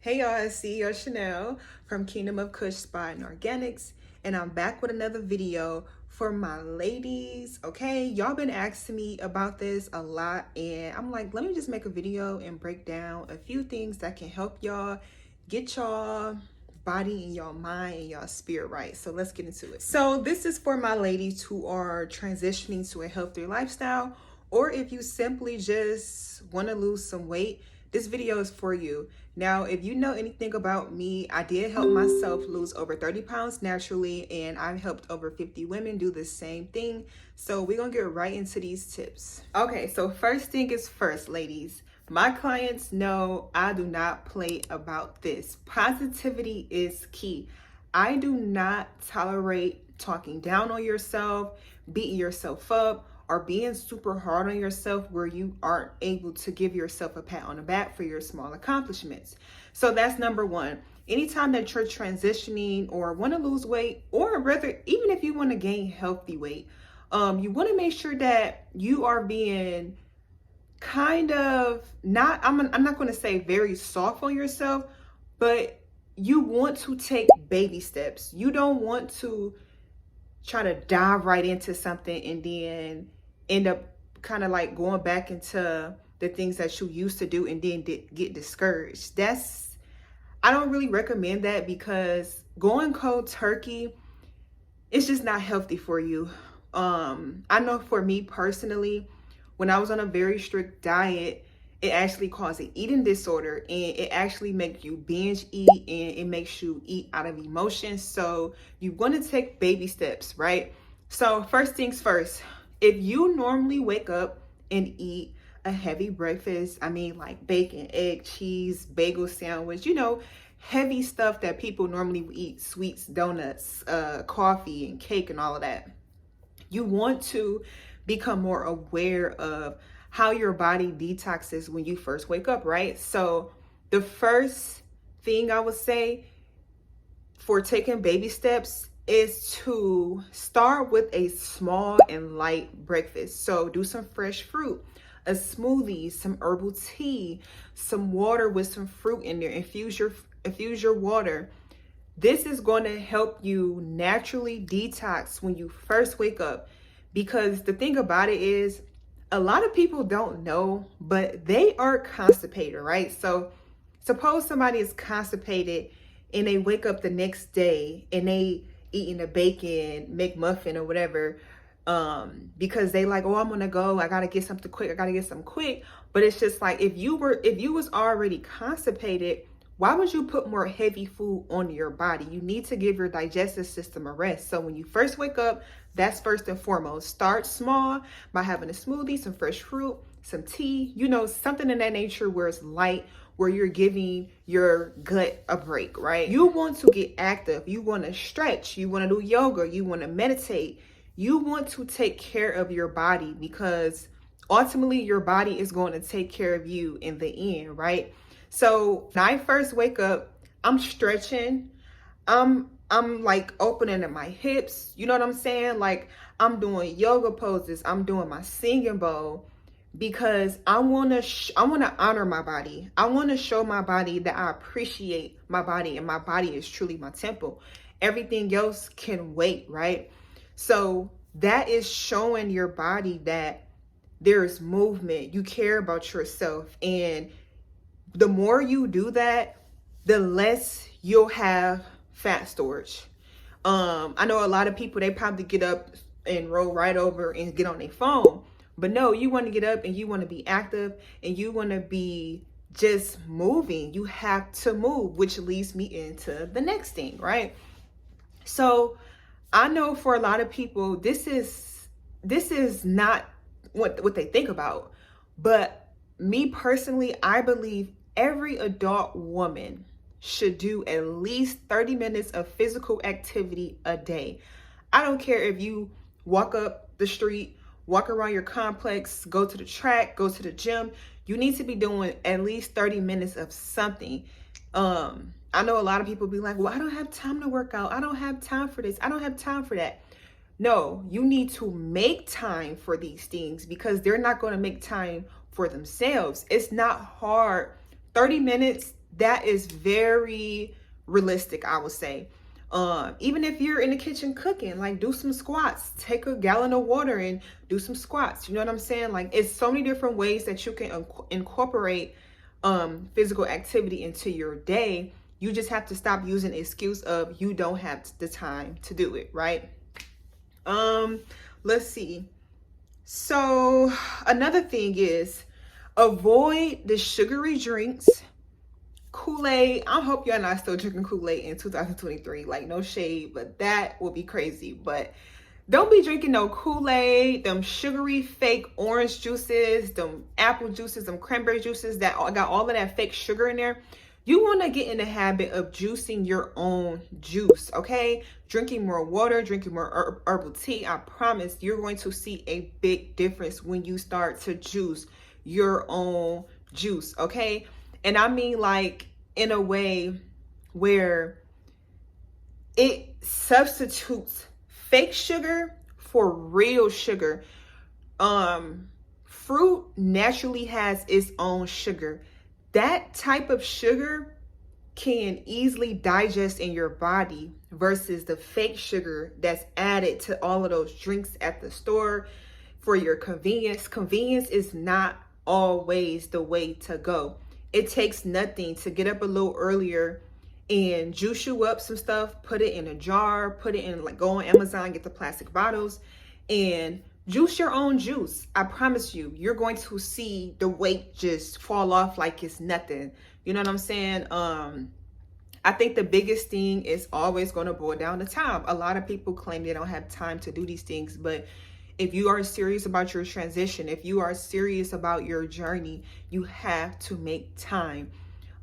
Hey y'all, it's CEO Chanel from Kingdom of Kush Spa and Organics, and I'm back with another video for my ladies. Okay, y'all been asking me about this a lot, and I'm like, let me just make a video and break down a few things that can help y'all get y'all body and y'all mind and y'all spirit right. So let's get into it. So this is for my ladies who are transitioning to a healthier lifestyle, or if you simply just want to lose some weight, this video is for you. Now, if you know anything about me, I did help myself lose over 30 pounds naturally, and I've helped over 50 women do the same thing. So we're gonna get right into these tips. Okay, so first thing is first, ladies. My clients know I do not play about this. Positivity is key. I do not tolerate talking down on yourself, beating yourself up, or being super hard on yourself where you aren't able to give yourself a pat on the back for your small accomplishments. So that's number one. Anytime that you're transitioning or want to lose weight, or rather, even if you want to gain healthy weight, you want to make sure that you are being kind of not, I'm not going to say very soft on yourself, but you want to take baby steps. You don't want to try to dive right into something and then end up kind of like going back into the things that you used to do and then get discouraged. I don't really recommend that, because going cold turkey, it's just not healthy for you. I know for me personally, when I was on a very strict diet, it actually caused an eating disorder, and it actually makes you binge eat, and it makes you eat out of emotion. So you want to take baby steps, right? So first things first, if you normally wake up and eat a heavy breakfast, I mean like bacon, egg, cheese, bagel sandwich, heavy stuff that people normally eat, sweets, donuts, coffee and cake and all of that. You want to become more aware of how your body detoxes when you first wake up, right? So the first thing I would say for taking baby steps is to start with a small and light breakfast. So do some fresh fruit, a smoothie, some herbal tea, some water with some fruit in there. Infuse your water. This is going to help you naturally detox when you first wake up, because the thing about it is, a lot of people don't know, but they are constipated, right? So suppose somebody is constipated and they wake up the next day and they eating a bacon McMuffin or whatever, because they like, oh, I'm gonna go, I gotta get something quick, but it's just like, if you was already constipated, why would you put more heavy food on your body? You need to give your digestive system a rest. So when you first wake up, that's first and foremost. Start small by having a smoothie, some fresh fruit, some tea, something in that nature where it's light, where you're giving your gut a break, right? You want to get active. You want to stretch. You want to do yoga. You want to meditate. You want to take care of your body, because ultimately your body is going to take care of you in the end, right? So when I first wake up, I'm stretching. I'm like opening at my hips. You know what I'm saying? Like, I'm doing yoga poses. I'm doing my singing bowl, because I want to honor my body. I want to show my body that I appreciate my body, and my body is truly my temple. Everything else can wait, right? So that is showing your body that there's movement. You care about yourself, and the more you do that, the less you'll have fat storage. I know a lot of people, they probably get up and roll right over and get on their phone. But no, you want to get up and you want to be active and you want to be just moving. You have to move, which leads me into the next thing, right? So I know for a lot of people, this is not what they think about. But me personally, I believe every adult woman should do at least 30 minutes of physical activity a day. I don't care if you walk up the street, walk around your complex, go to the track, go to the gym. You need to be doing at least 30 minutes of something. I know a lot of people be like, well, I don't have time to work out. I don't have time for this. I don't have time for that. No, you need to make time for these things, because they're not going to make time for themselves. It's not hard. 30 minutes That is very realistic, I would say. Even if you're in the kitchen cooking, like do some squats, take a gallon of water and do some squats. You know what I'm saying? Like it's so many different ways that you can incorporate physical activity into your day. You just have to stop using the excuse of you don't have the time to do it, right? Let's see. So another thing is avoid the sugary drinks. Kool-Aid, I hope y'all not still drinking Kool-Aid in 2023. Like, no shade, but that would be crazy. But don't be drinking no Kool-Aid, them sugary fake orange juices, them apple juices, them cranberry juices that got all of that fake sugar in there. You want to get in the habit of juicing your own juice, okay? Drinking more water, drinking more herbal tea. I promise you're going to see a big difference when you start to juice your own juice, okay? And I mean like in a way where it substitutes fake sugar for real sugar. Fruit naturally has its own sugar. That type of sugar can easily digest in your body versus the fake sugar that's added to all of those drinks at the store for your convenience. Convenience is not always the way to go. It takes nothing to get up a little earlier and juice you up some stuff, put it in a jar, put it in, like, go on Amazon, get the plastic bottles and juice your own juice. I promise you, you're going to see the weight just fall off like it's nothing. You know what I'm saying? I think the biggest thing is always going to boil down to time. A lot of people claim they don't have time to do these things, but if you are serious about your transition, if you are serious about your journey, you have to make time.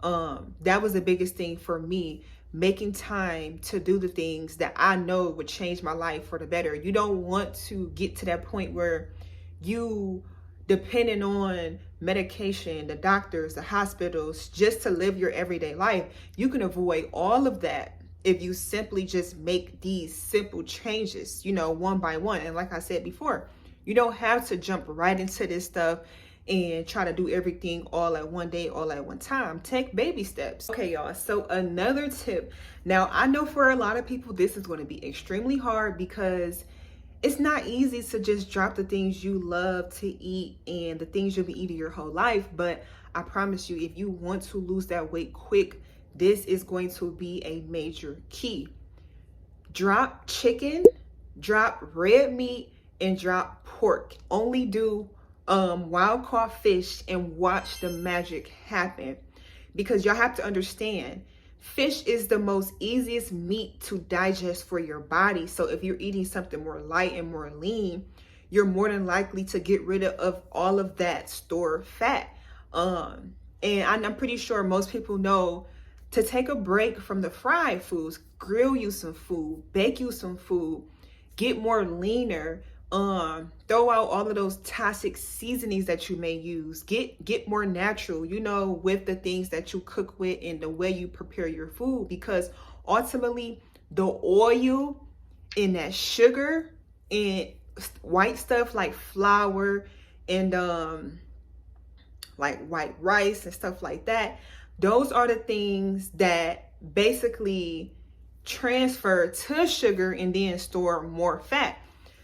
That was the biggest thing for me, making time to do the things that I know would change my life for the better. You don't want to get to that point where you depending on medication, the doctors, the hospitals, just to live your everyday life. You can avoid all of that if you simply just make these simple changes, you know, one by one. And like I said before, you don't have to jump right into this stuff and try to do everything all at one day, all at one time. Take baby steps. Okay, y'all. So another tip. Now, I know for a lot of people, this is going to be extremely hard because it's not easy to just drop the things you love to eat and the things you'll be eating your whole life. But I promise you, if you want to lose that weight quick, this is going to be a major key. Drop chicken, drop red meat, and drop pork. Only do wild caught fish and watch the magic happen. Because y'all have to understand, fish is the most easiest meat to digest for your body. So if you're eating something more light and more lean, you're more than likely to get rid of all of that stored fat. And I'm pretty sure most people know to take a break from the fried foods, grill you some food, bake you some food, get more leaner, throw out all of those toxic seasonings that you may use, get more natural, you know, with the things that you cook with and the way you prepare your food, because ultimately the oil and that sugar and white stuff like flour and like white rice and stuff like that, those are the things that basically transfer to sugar and then store more fat.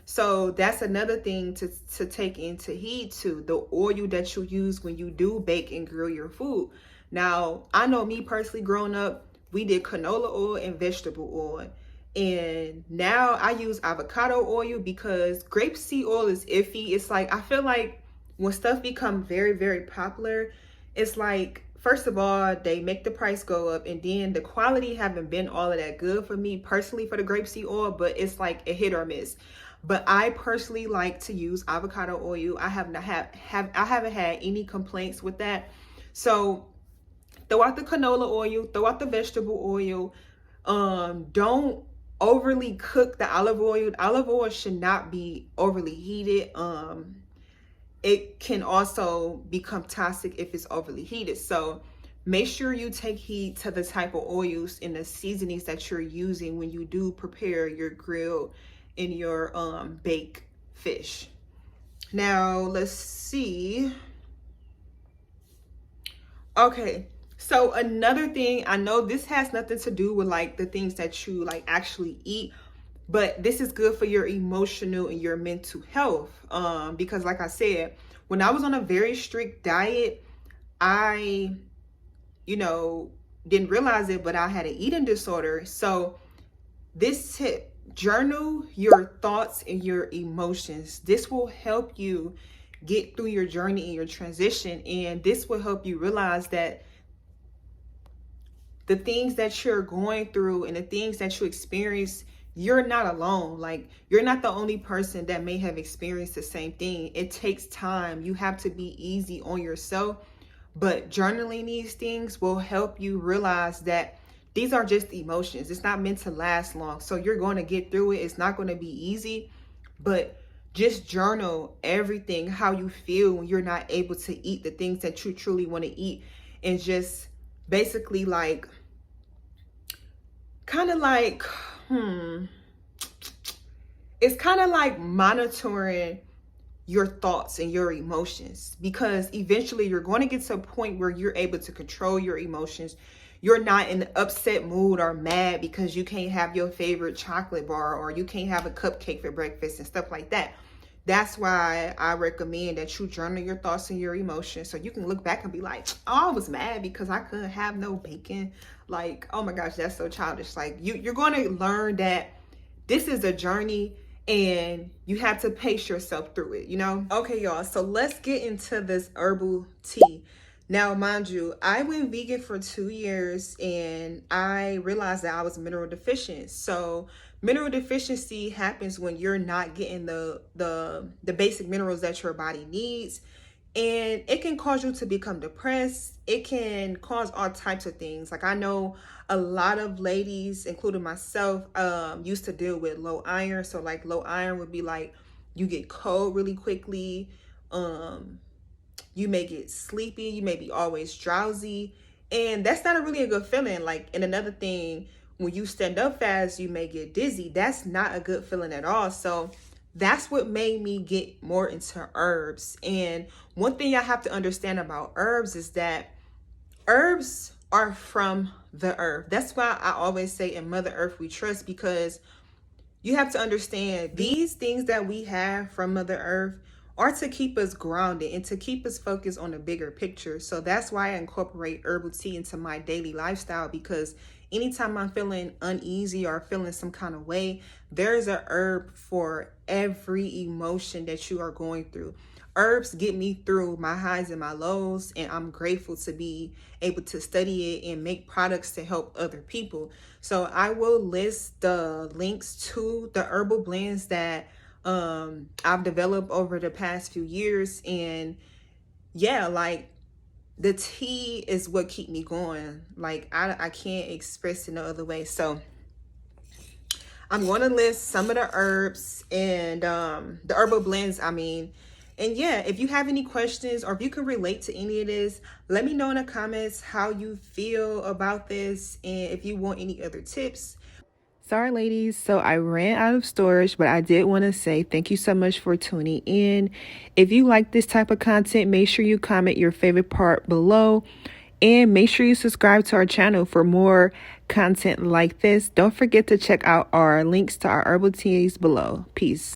So that's another thing to take into heed to, the oil that you use when you do bake and grill your food. Now, I know me personally, growing up, we did canola oil and vegetable oil. And now I use avocado oil because grapeseed oil is iffy. It's like, I feel like when stuff become very, very popular, it's like, first of all, they make the price go up, and then the quality haven't been all of that good for me personally for the grapeseed oil, but it's like a hit or miss. But I personally like to use avocado oil. I haven't had any complaints with that. So throw out the canola oil, throw out the vegetable oil. Don't overly cook the olive oil. Olive oil should not be overly heated. It can also become toxic if it's overly heated. So make sure you take heed to the type of oils and the seasonings that you're using when you do prepare your grill and your baked fish. Now, let's see. Okay, So another thing, I know this has nothing to do with like the things that you like actually eat, but this is good for your emotional and your mental health. Because like I said, when I was on a very strict diet, I, you know, didn't realize it, but I had an eating disorder. So this tip, journal your thoughts and your emotions. This will help you get through your journey and your transition. And this will help you realize that the things that you're going through and the things that you experience, you're not alone. Like, you're not the only person that may have experienced the same thing. It takes time. You have to be easy on yourself. But journaling these things will help you realize that these are just emotions. It's not meant to last long. So you're going to get through it. It's not going to be easy, but just journal everything, how you feel when you're not able to eat the things that you truly want to eat. And just basically like, kind of like, it's kind of like monitoring your thoughts and your emotions, because eventually you're going to get to a point where you're able to control your emotions. You're not in an upset mood or mad because you can't have your favorite chocolate bar or you can't have a cupcake for breakfast and stuff like that. That's why I recommend that you journal your thoughts and your emotions, so you can look back and be like, oh, I was mad because I couldn't have no bacon. Like, oh my gosh, that's so childish. Like, you're going to learn that this is a journey and you have to pace yourself through it, you know? Okay, y'all, so let's get into this herbal tea. Now, mind you, I went vegan for 2 years and I realized that I was mineral deficient. So mineral deficiency happens when you're not getting the basic minerals that your body needs. And it can cause you to become depressed. It can cause all types of things. Like, I know a lot of ladies, including myself, used to deal with low iron. So like, low iron would be like, you get cold really quickly. You may get sleepy. You may be always drowsy. And that's not really a good feeling. Like, and another thing, when you stand up fast, you may get dizzy. That's not a good feeling at all. So that's what made me get more into herbs. And one thing I have to understand about herbs is that herbs are from the earth. That's why I always say in Mother Earth we trust, because you have to understand these things that we have from Mother Earth are to keep us grounded and to keep us focused on the bigger picture. So that's why I incorporate herbal tea into my daily lifestyle, because anytime I'm feeling uneasy or feeling some kind of way, there's a herb for every emotion that you are going through. Herbs get me through my highs and my lows, and I'm grateful to be able to study it and make products to help other people. So I will list the links to the herbal blends that I've developed over the past few years. And yeah, like, the tea is what keep me going. Like, I can't express it no other way. So I'm going to list some of the herbs and the herbal blends, I mean. And yeah, if you have any questions or if you can relate to any of this, let me know in the comments how you feel about this and if you want any other tips. Sorry, ladies. So I ran out of storage, but I did want to say thank you so much for tuning in. If you like this type of content, make sure you comment your favorite part below. And make sure you subscribe to our channel for more content like this. Don't forget to check out our links to our herbal teas below. Peace.